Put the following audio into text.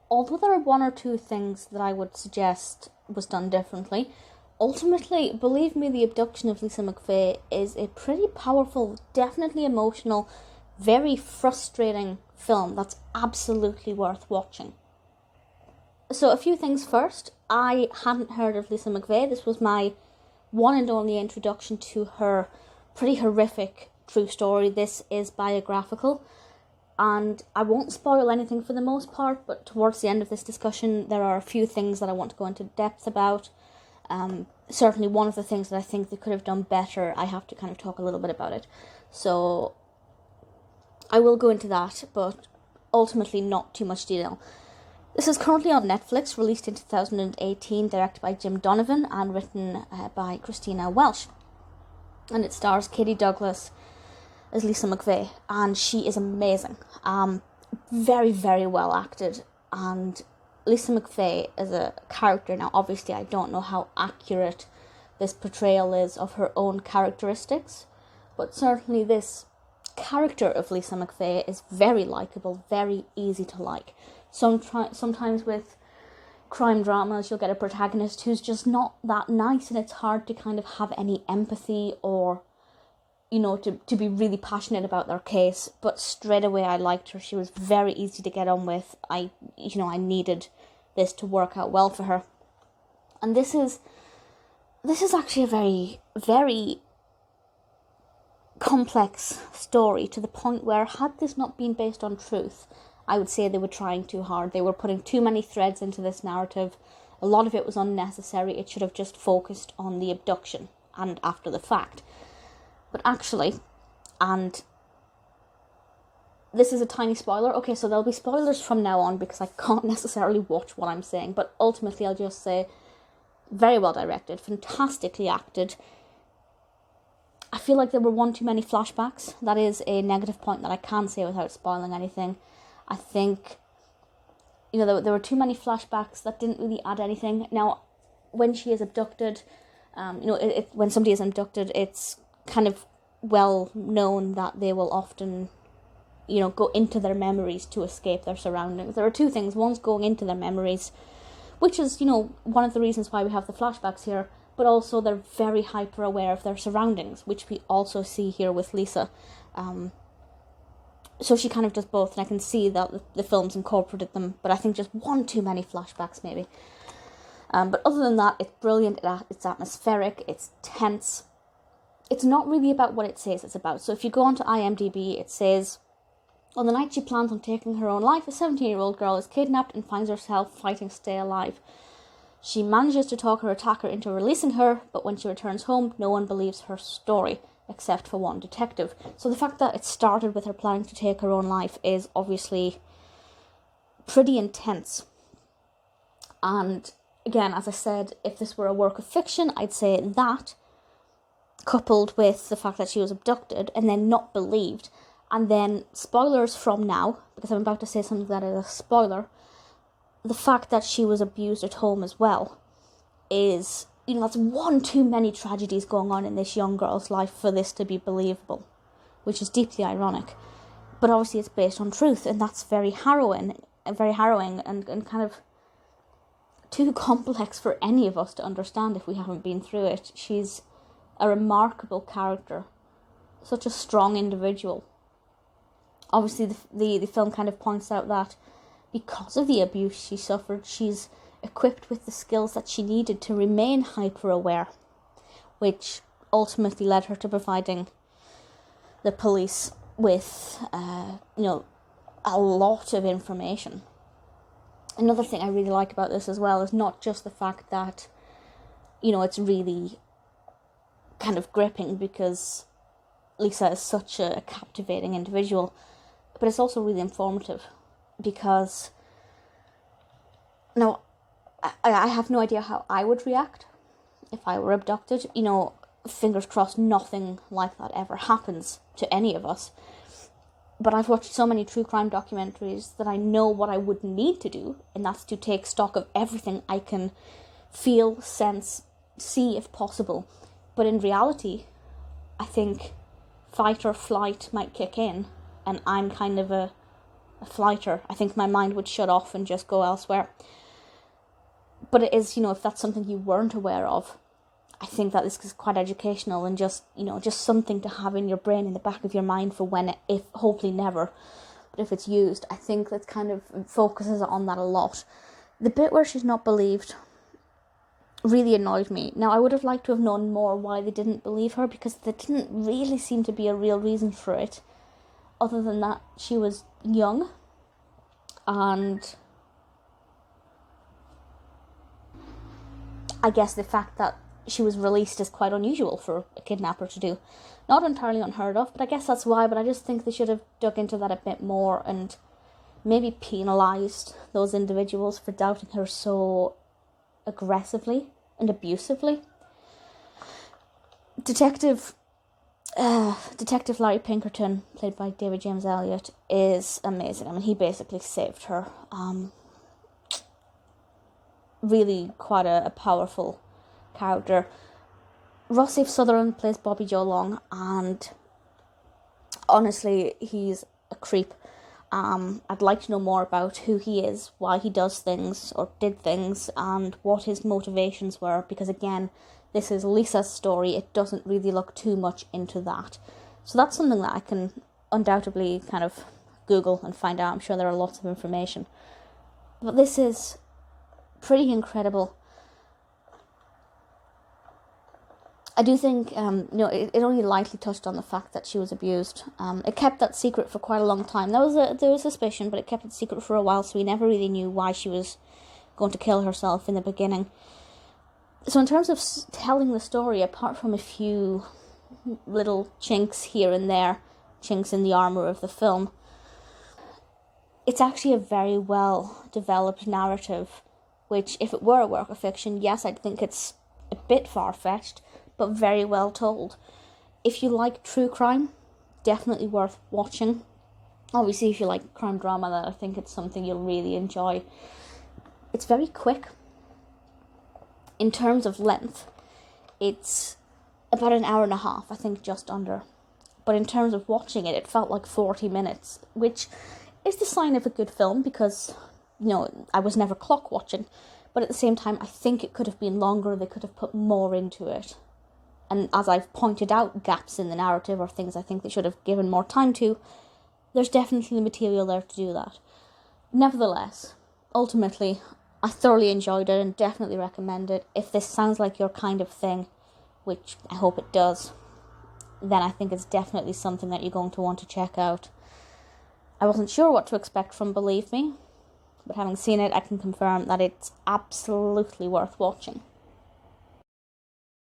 although there are one or two things that I would suggest was done differently, ultimately, believe me, The Abduction of Lisa McVey is a pretty powerful, definitely emotional, very frustrating film that's absolutely worth watching. So a few things first. I hadn't heard of Lisa McVey. This was my one and only introduction to her pretty horrific true story. This is biographical, and I won't spoil anything for the most part, but towards the end of this discussion there are a few things that I want to go into depth about. Certainly one of the things that I think they could have done better, I have to kind of talk a little bit about it. So I will go into that, but ultimately not too much detail. This is currently on Netflix, released in 2018, directed by Jim Donovan and written by Christina Welsh. And it stars Katie Douglas as Lisa McVey, and she is amazing. Very, very well acted. And Lisa McVey as a character, now obviously I don't know how accurate this portrayal is of her own characteristics, but certainly this character of Lisa McVey is very likeable, very easy to like. Sometimes with crime dramas you'll get a protagonist who's just not that nice, and it's hard to kind of have any empathy or, you know, to be really passionate about their case. But straight away I liked her. She was very easy to get on with. I needed this to work out well for her. And this is actually a very, very complex story, to the point where, had this not been based on truth, I would say they were trying too hard. They were putting too many threads into this narrative. A lot of it was unnecessary. It should have just focused on the abduction and after the fact. But actually, and this is a tiny spoiler. Okay, so there'll be spoilers from now on because I can't necessarily watch what I'm saying. But ultimately, I'll just say, very well directed, fantastically acted. I feel like there were one too many flashbacks. That is a negative point that I can say without spoiling anything. I think, you know, there were too many flashbacks that didn't really add anything. Now, when she is abducted, when somebody is abducted, it's kind of well known that they will often, you know, go into their memories to escape their surroundings. There are two things. One's going into their memories, which is, you know, one of the reasons why we have the flashbacks here, but also they're very hyper aware of their surroundings, which we also see here with Lisa. So she kind of does both, and I can see that the film's incorporated them, but I think just one too many flashbacks maybe. But other than that, it's brilliant, it's atmospheric, it's tense. It's not really about what it says it's about. So if you go onto IMDb, it says, on the night she plans on taking her own life, a 17-year-old girl is kidnapped and finds herself fighting to stay alive. She manages to talk her attacker into releasing her, but when she returns home, no one believes her story, except for one detective. So the fact that it started with her planning to take her own life is obviously pretty intense. And again, as I said, if this were a work of fiction, I'd say that, coupled with the fact that she was abducted and then not believed, and then spoilers from now, because I'm about to say something that is a spoiler, the fact that she was abused at home as well is, you know, that's one too many tragedies going on in this young girl's life for this to be believable, which is deeply ironic. But obviously it's based on truth, and that's very harrowing and kind of too complex for any of us to understand if we haven't been through it. She's a remarkable character, such a strong individual. Obviously the film kind of points out that because of the abuse she suffered, she's equipped with the skills that she needed to remain hyper-aware, which ultimately led her to providing the police with, a lot of information. Another thing I really like about this as well is not just the fact that, you know, it's really kind of gripping because Lisa is such a captivating individual, but it's also really informative because, now, I have no idea how I would react if I were abducted. You know, fingers crossed nothing like that ever happens to any of us. But I've watched so many true crime documentaries that I know what I would need to do, and that's to take stock of everything I can feel, sense, see if possible. But in reality, I think fight or flight might kick in, and I'm kind of a a flighter, I think my mind would shut off and just go elsewhere. But it is, if that's something you weren't aware of, I think that this is quite educational and just something to have in your brain, in the back of your mind for when, if hopefully never, but if it's used. I think that kind of focuses on that a lot. The bit where she's not believed really annoyed me. Now, I would have liked to have known more why they didn't believe her, because there didn't really seem to be a real reason for it, other than that she was young, and I guess the fact that she was released is quite unusual for a kidnapper to do. Not entirely unheard of, but I guess that's why. But I just think they should have dug into that a bit more and maybe penalised those individuals for doubting her so aggressively and abusively. Detective Larry Pinkerton, played by David James Elliott, is amazing. I mean, he basically saved her. Really quite a powerful character. Rossif Sutherland plays Bobby Joe Long, and honestly, he's a creep. I'd like to know more about who he is, why he does things or did things, and what his motivations were, because again, this is Lisa's story. It doesn't really look too much into that. So that's something that I can undoubtedly kind of Google and find out. I'm sure there are lots of information. But this is pretty incredible. I do think, it only lightly touched on the fact that she was abused. It kept that secret for quite a long time. There was a suspicion, but it kept it secret for a while, so we never really knew why she was going to kill herself in the beginning. So in terms of telling the story, apart from a few little chinks here and there, chinks in the armour of the film, it's actually a very well developed narrative, which, if it were a work of fiction, yes, I'd think it's a bit far-fetched, but very well told. If you like true crime, definitely worth watching. Obviously, if you like crime drama, then I think it's something you'll really enjoy. It's very quick. In terms of length, it's about an hour and a half, I think, just under. But in terms of watching it, it felt like 40 minutes, which is the sign of a good film, because, I was never clock watching. But at the same time, I think it could have been longer. They could have put more into it. And as I've pointed out, gaps in the narrative or things I think they should have given more time to, there's definitely the material there to do that. Nevertheless, ultimately, I thoroughly enjoyed it and definitely recommend it. If this sounds like your kind of thing, which I hope it does, then I think it's definitely something that you're going to want to check out. I wasn't sure what to expect from Believe Me, but having seen it, I can confirm that it's absolutely worth watching.